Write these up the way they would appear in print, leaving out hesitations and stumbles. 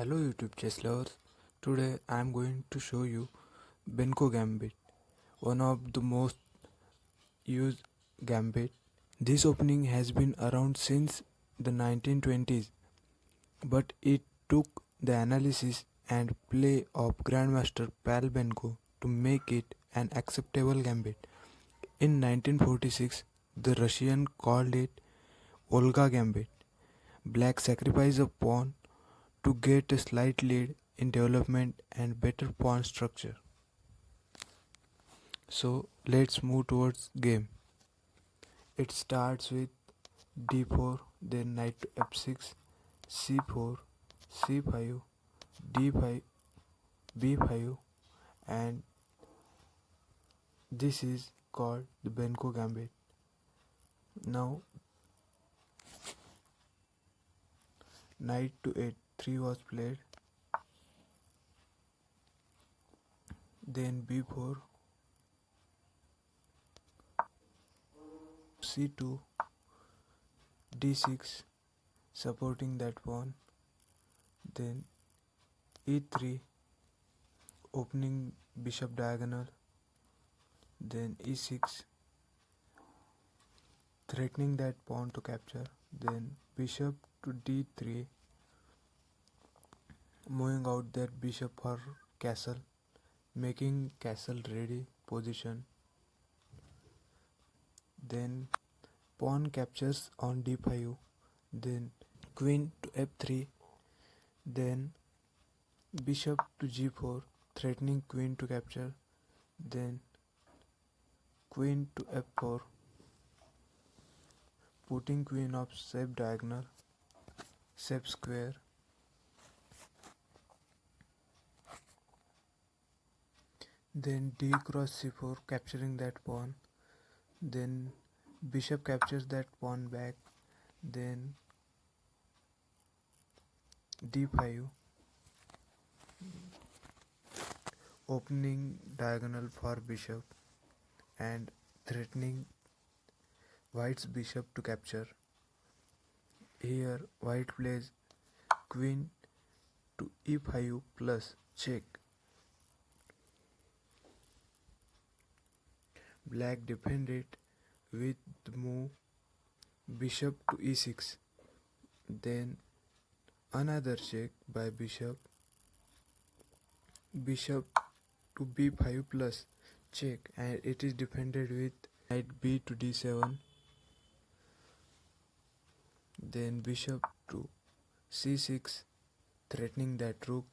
Hello YouTube chess lovers. Today I am going to show you Benko Gambit, one of the most used gambit. This opening has been around since the 1920s, but it took the analysis and play of grandmaster Pal Benko to make it an acceptable gambit. In 1946, the Russian called it Volga Gambit. Black sacrificed a pawn to get a slight lead in development and better pawn structure. So let's move towards game. It starts with d4, then knight to f6, c4, c5, d5, b5, and this is called the Benko Gambit. Now knight to h3 was played, then b4, c2, d6 supporting that pawn, then e3 opening bishop diagonal, then e6 threatening that pawn to capture, then bishop to d3 moving out that bishop for castle, making castle ready position, then pawn captures on d5, then queen to f3, then bishop to g4 threatening queen to capture, then queen to f4 putting queen of shape diagonal, shape square, then d cross c4 capturing that pawn, then bishop captures that pawn back, then d5 opening diagonal for bishop and threatening white's bishop to capture. Here white plays queen to e5 plus check. Black defended with the move bishop to e6, then another check by bishop to b5 plus check, and it is defended with knight b to d7, then bishop to c6 threatening that rook,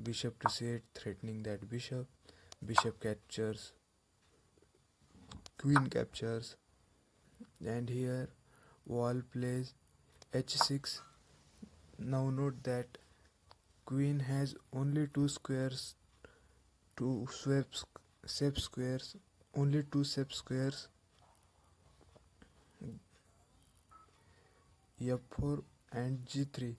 bishop to c8 threatening that bishop, bishop captures, queen captures, and here wall plays h6. Now note that queen has only two squares, shape squares, only two shape squares, f4 and g3.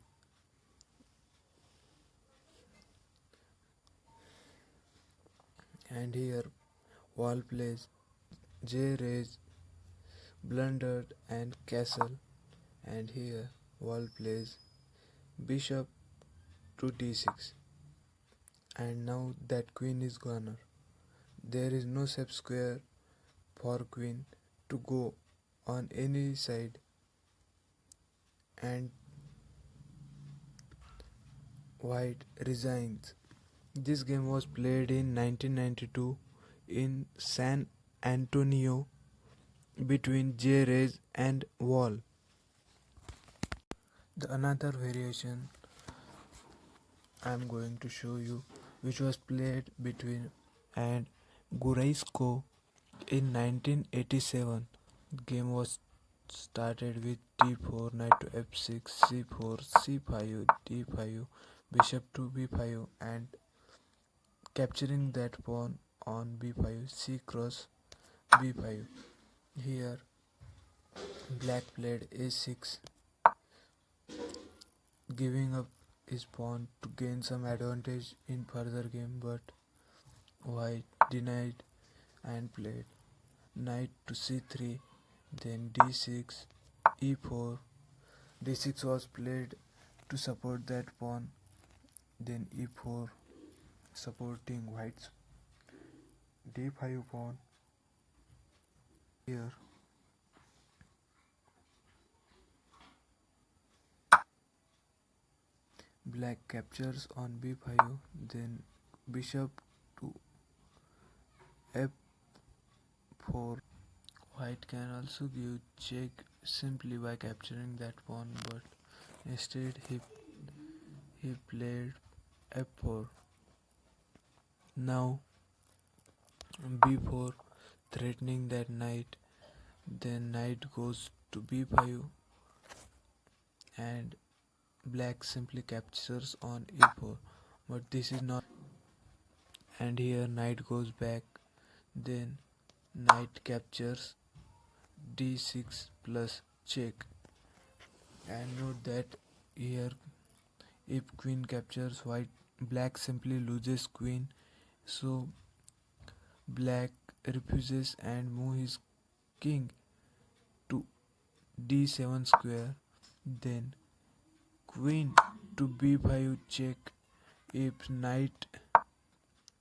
And here wall plays Reyes, blundered and castle, and here wall plays bishop to d6, and now that queen is gone. There is no shape square for queen to go on any side, and white resigns. This game was played in 1992 in San Antonio between Reyes and Wall. The another variation I am going to show you, which was played between and Guarisco in 1987. The game was started with d4, knight to f6, c4, c5, d5, bishop to b5, and capturing that pawn on b5, c cross b5. Here black played a6, giving up his pawn to gain some advantage in further game, but white denied and played knight to c3, then d6, e4. d6 was played to support that pawn, then e4 supporting white's d5 pawn. Here black captures on b5, then bishop to f4. White can also give check simply by capturing that pawn, but instead he played f4. Now b4 threatening that knight, then knight goes to b5 and black simply captures on e4, but this is not, and here knight goes back, then knight captures d6 plus check. And note that here if queen captures white, black simply loses queen, so black refuses and move his king to d7 square, then queen to b5 check. If knight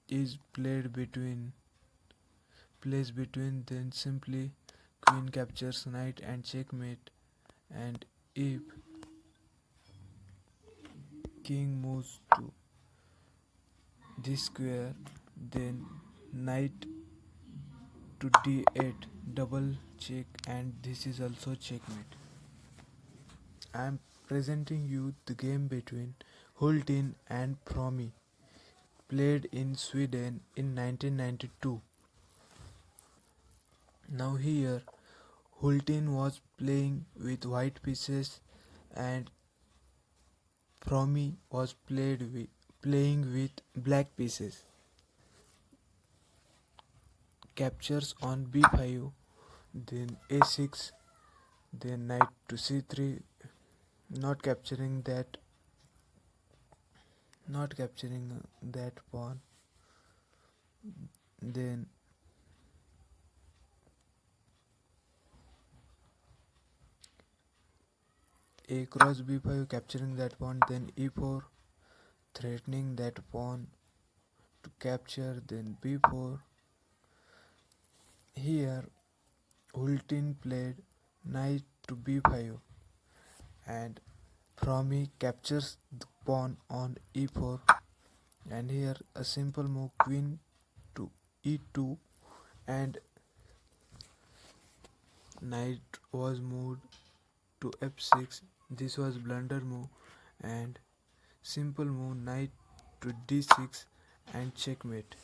is placed between, then simply queen captures knight and checkmate. And if king moves to this square, then knight to d8 double check, and this is also checkmate. I am presenting you the game between Hultin and Promi, played in Sweden in 1992. Now here Hultin was playing with white pieces and Promi was playing with black pieces. Captures on b5, then a6, then knight to c3, not capturing that pawn, then a cross b5 capturing that pawn, then e4 threatening that pawn to capture, then b4. Here Hultin played knight to b5 and Promi captures the pawn on e4, and here a simple move, queen to e2, and knight was moved to f6. This was blunder move, and simple move, knight to d6 and checkmate.